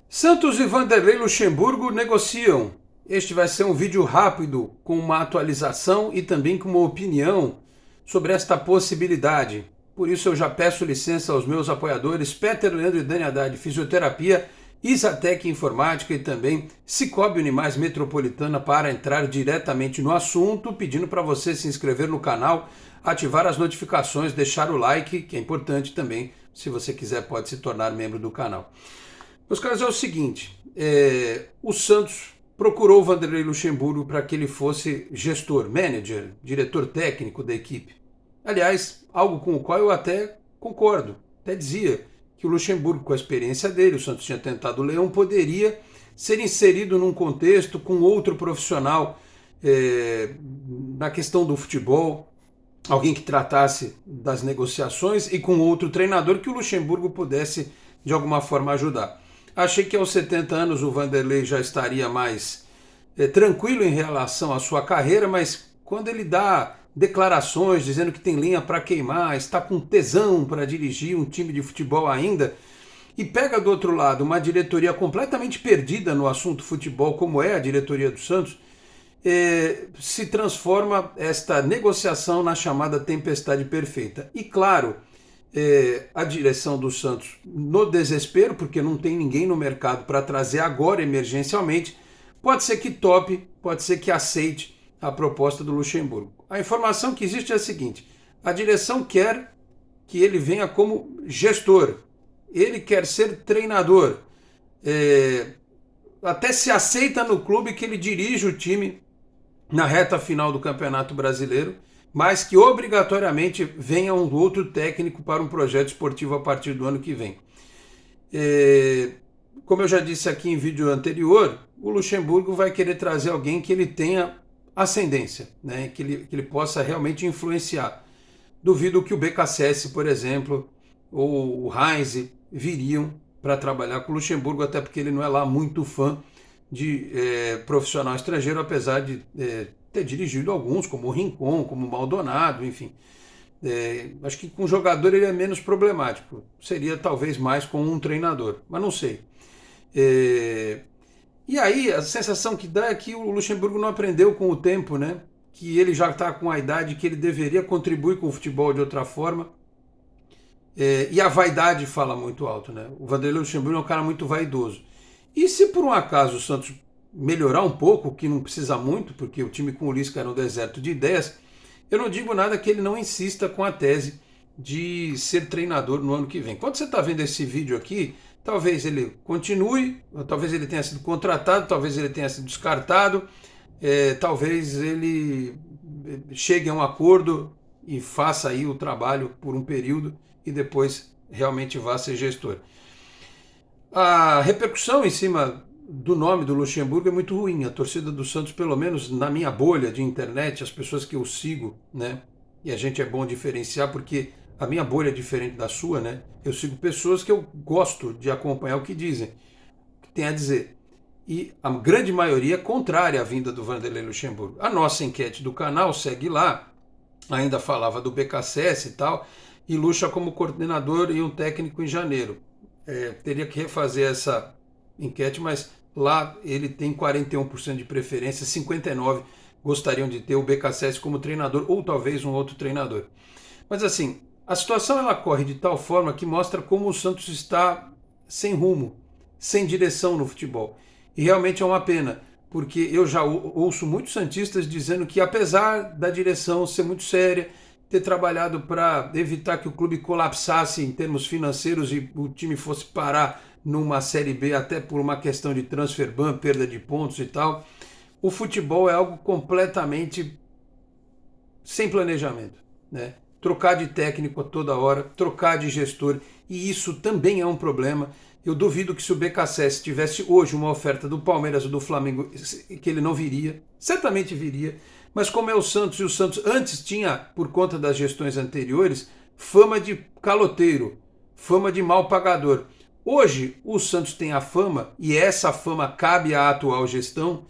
Santos e Vanderlei Luxemburgo negociam. Este vai ser um vídeo rápido com uma atualização e também com uma opinião sobre esta possibilidade. Por isso eu já peço licença aos meus apoiadores Peter, Leandro e Dani Haddad, Fisioterapia, Isatec Informática e também Cicobi Unimais Metropolitana para entrar diretamente no assunto, pedindo para você se inscrever no canal, ativar as notificações, deixar o like, que é importante também. Se você quiser pode se tornar membro do canal. Meus caros, é o seguinte, o Santos procurou o Vanderlei Luxemburgo para que ele fosse gestor, manager, diretor técnico da equipe. Aliás, algo com o qual eu até concordo, até dizia que o Luxemburgo, com a experiência dele, o Santos tinha tentado o Leão, poderia ser inserido num contexto com outro profissional na questão do futebol, alguém que tratasse das negociações e com outro treinador que o Luxemburgo pudesse de alguma forma ajudar. Achei que aos 70 anos o Vanderlei já estaria mais tranquilo em relação à sua carreira, mas quando ele dá declarações dizendo que tem linha para queimar, está com tesão para dirigir um time de futebol ainda, e pega do outro lado uma diretoria completamente perdida no assunto futebol, como é a diretoria do Santos, se transforma esta negociação na chamada tempestade perfeita. E claro, a direção do Santos, no desespero, porque não tem ninguém no mercado para trazer agora emergencialmente, pode ser que tope, pode ser que aceite a proposta do Luxemburgo. A informação que existe é a seguinte: a direção quer que ele venha como gestor, ele quer ser treinador, até se aceita no clube que ele dirige o time na reta final do Campeonato Brasileiro, mas que obrigatoriamente venha um outro técnico para um projeto esportivo a partir do ano que vem. Como eu já disse aqui em vídeo anterior, o Luxemburgo vai querer trazer alguém que ele tenha ascendência, né? que ele possa realmente influenciar. Duvido que o BKSS, por exemplo, ou o Heinz viriam para trabalhar com o Luxemburgo, até porque ele não é lá muito fã de profissional estrangeiro, apesar de ter dirigido alguns, como o Rincon, como o Maldonado, enfim. Acho que com o jogador ele é menos problemático. Seria talvez mais com um treinador, mas não sei. E aí a sensação que dá é que o Luxemburgo não aprendeu com o tempo, né? Que ele já está com a idade que ele deveria contribuir com o futebol de outra forma. E a vaidade fala muito alto, né? O Vanderlei Luxemburgo é um cara muito vaidoso. E se por um acaso o Santos melhorar um pouco, que não precisa muito, porque o time com o Lisca era um deserto de ideias, eu não digo nada que ele não insista com a tese de ser treinador no ano que vem. Quando você está vendo esse vídeo aqui, talvez ele continue, talvez ele tenha sido contratado, talvez ele tenha sido descartado, talvez ele chegue a um acordo e faça aí o trabalho por um período e depois realmente vá ser gestor. A repercussão em cima do nome do Luxemburgo é muito ruim. A torcida do Santos, pelo menos na minha bolha de internet, as pessoas que eu sigo, né? E a gente é bom diferenciar porque a minha bolha é diferente da sua, né? Eu sigo pessoas que eu gosto de acompanhar o que dizem, o que tem a dizer. E a grande maioria é contrária à vinda do Vanderlei Luxemburgo. A nossa enquete do canal segue lá, ainda falava do BKSS e tal, e Luxa como coordenador e um técnico em janeiro. Teria que refazer essa enquete, mas lá ele tem 41% de preferência, 59% gostariam de ter o BKSS como treinador, ou talvez um outro treinador. Mas assim, a situação ela corre de tal forma que mostra como o Santos está sem rumo, sem direção no futebol. E realmente é uma pena, porque eu já ouço muitos santistas dizendo que apesar da direção ser muito séria, ter trabalhado para evitar que o clube colapsasse em termos financeiros e o time fosse parar numa Série B até por uma questão de transfer ban, perda de pontos e tal, o futebol é algo completamente sem planejamento, né? Trocar de técnico a toda hora, trocar de gestor, e isso também é um problema. Eu duvido que se o BKSS tivesse hoje uma oferta do Palmeiras ou do Flamengo, que ele não viria, certamente viria, mas como é o Santos, e o Santos antes tinha, por conta das gestões anteriores, fama de caloteiro, fama de mal pagador. Hoje o Santos tem a fama, e essa fama cabe à atual gestão,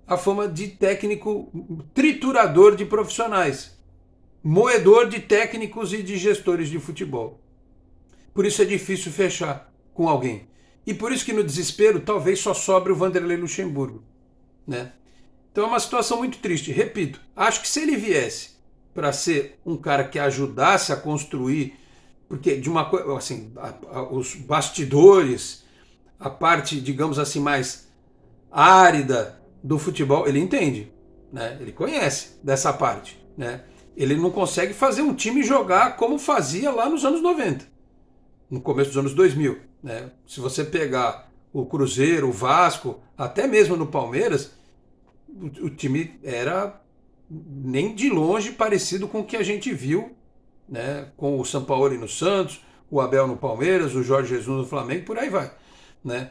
a fama de técnico triturador de profissionais, moedor de técnicos e de gestores de futebol. Por isso é difícil fechar com alguém. E por isso que no desespero talvez só sobre o Vanderlei Luxemburgo, né? Então é uma situação muito triste. Repito, acho que se ele viesse para ser um cara que ajudasse a construir, porque de uma coisa assim, os bastidores, a parte, digamos assim, mais árida do futebol, ele entende, né? Ele conhece dessa parte, né? Ele não consegue fazer um time jogar como fazia lá nos anos 90, no começo dos anos 2000, né? Se você pegar o Cruzeiro, o Vasco, até mesmo no Palmeiras, o time era nem de longe parecido com o que a gente viu, né? Com o Sampaoli no Santos, o Abel no Palmeiras, o Jorge Jesus no Flamengo, por aí vai, né?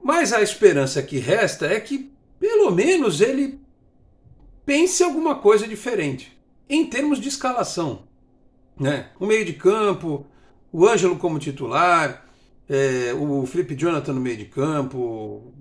Mas a esperança que resta é que pelo menos ele pense alguma coisa diferente em termos de escalação, né? O meio de campo, o Ângelo como titular, o Felipe Jonathan no meio de campo,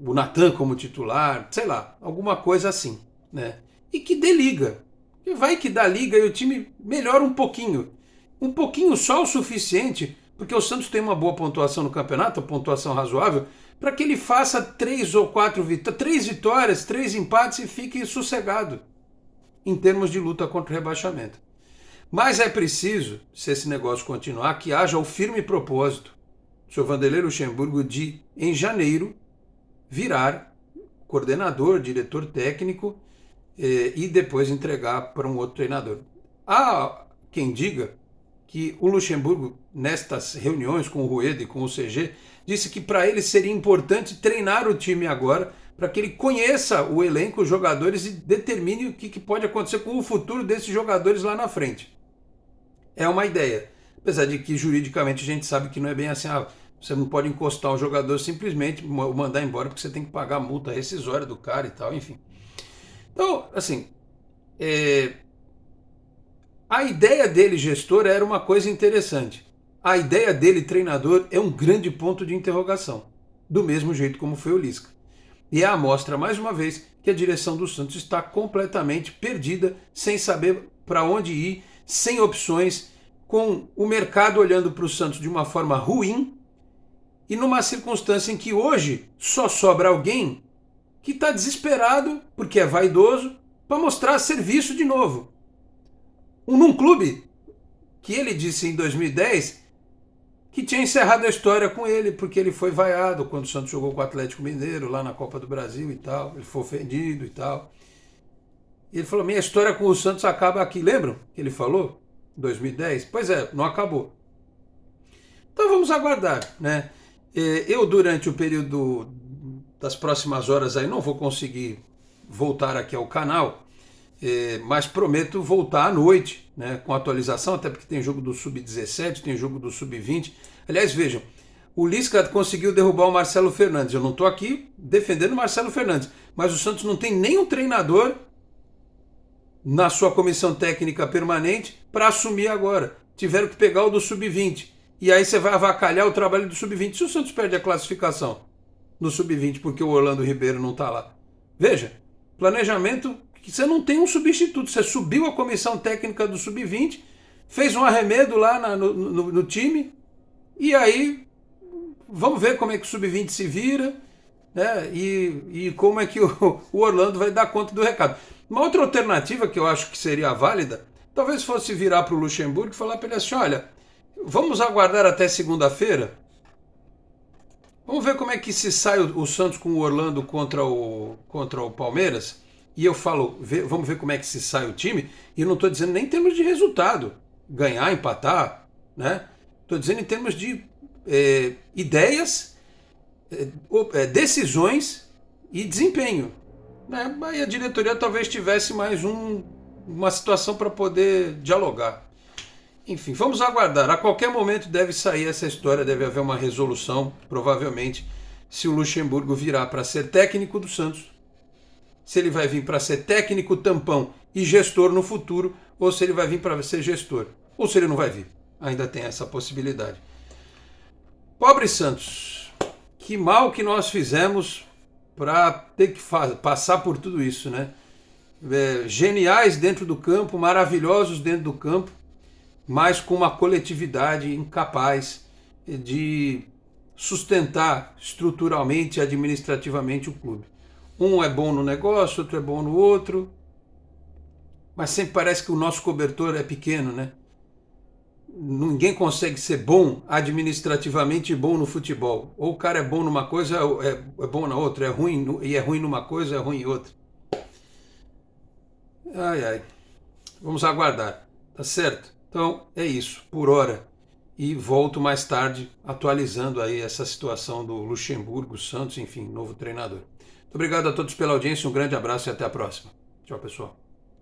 o Natan como titular, sei lá, alguma coisa assim, né? E que dê liga. E vai que dá liga e o time melhora um pouquinho. Um pouquinho só o suficiente, porque o Santos tem uma boa pontuação no campeonato, uma pontuação razoável, para que ele faça 3 ou 4 vitórias, 3 vitórias, 3 empates e fique sossegado em termos de luta contra o rebaixamento. Mas é preciso, se esse negócio continuar, que haja o firme propósito do Sr. Vanderlei Luxemburgo de, em janeiro, virar coordenador, diretor técnico e depois entregar para um outro treinador. Há quem diga que o Luxemburgo, nestas reuniões com o Rueda e com o CG, disse que para ele seria importante treinar o time agora, para que ele conheça o elenco, os jogadores e determine o que pode acontecer com o futuro desses jogadores lá na frente. É uma ideia. Apesar de que juridicamente a gente sabe que não é bem assim, você não pode encostar um jogador simplesmente, mandar embora, porque você tem que pagar a multa rescisória do cara e tal, enfim. Então, assim, a ideia dele, gestor, era uma coisa interessante. A ideia dele, treinador, é um grande ponto de interrogação. Do mesmo jeito como foi o Lisca. E é a amostra, mais uma vez, que a direção do Santos está completamente perdida, sem saber para onde ir, sem opções, com o mercado olhando para o Santos de uma forma ruim e numa circunstância em que hoje só sobra alguém que está desesperado, porque é vaidoso, para mostrar serviço de novo. Num clube que ele disse em 2010 que tinha encerrado a história com ele, porque ele foi vaiado quando o Santos jogou com o Atlético Mineiro, lá na Copa do Brasil e tal, ele foi ofendido e tal. E ele falou, minha história com o Santos acaba aqui, lembram que ele falou? 2010? Pois é, não acabou. Então vamos aguardar, né? Eu, durante o período das próximas horas aí, não vou conseguir voltar aqui ao canal, mas prometo voltar à noite, né, com atualização, até porque tem jogo do Sub-17, tem jogo do Sub-20. Aliás, vejam, o Lisca conseguiu derrubar o Marcelo Fernandes. Eu não estou aqui defendendo o Marcelo Fernandes, mas o Santos não tem nenhum treinador na sua comissão técnica permanente para assumir agora. Tiveram que pegar o do Sub-20. E aí você vai avacalhar o trabalho do Sub-20. Se o Santos perde a classificação no Sub-20 porque o Orlando Ribeiro não está lá. Veja, planejamento que você não tem um substituto. Você subiu a comissão técnica do Sub-20, fez um arremedo lá no time, e aí vamos ver como é que o Sub-20 se vira, né? E como é que o Orlando vai dar conta do recado. Uma outra alternativa que eu acho que seria válida, talvez fosse virar para o Luxemburgo e falar para ele assim, olha, vamos aguardar até segunda-feira? Vamos ver como é que se sai o Santos com o Orlando contra o Palmeiras? E eu falo, vamos ver como é que se sai o time, e eu não estou dizendo nem em termos de resultado, ganhar, empatar, né? Estou dizendo em termos de ideias, decisões e desempenho. Né? Aí a diretoria talvez tivesse mais uma situação para poder dialogar. Enfim, vamos aguardar. A qualquer momento deve sair essa história, deve haver uma resolução, provavelmente, se o Luxemburgo virar para ser técnico do Santos, se ele vai vir para ser técnico tampão e gestor no futuro, ou se ele vai vir para ser gestor, ou se ele não vai vir. Ainda tem essa possibilidade. Pobre Santos, que mal que nós fizemos para ter que passar por tudo isso, né? Geniais dentro do campo, maravilhosos dentro do campo, mas com uma coletividade incapaz de sustentar estruturalmente e administrativamente o clube. Um é bom no negócio, outro é bom no outro, mas sempre parece que o nosso cobertor é pequeno, né? Ninguém consegue ser bom administrativamente e bom no futebol. Ou o cara é bom numa coisa, é bom na outra, é ruim e é ruim numa coisa, é ruim em outra. Ai, ai. Vamos aguardar, tá certo? Então é isso, por hora. E volto mais tarde atualizando aí essa situação do Luxemburgo, Santos, enfim, novo treinador. Muito obrigado a todos pela audiência, um grande abraço e até a próxima. Tchau, pessoal.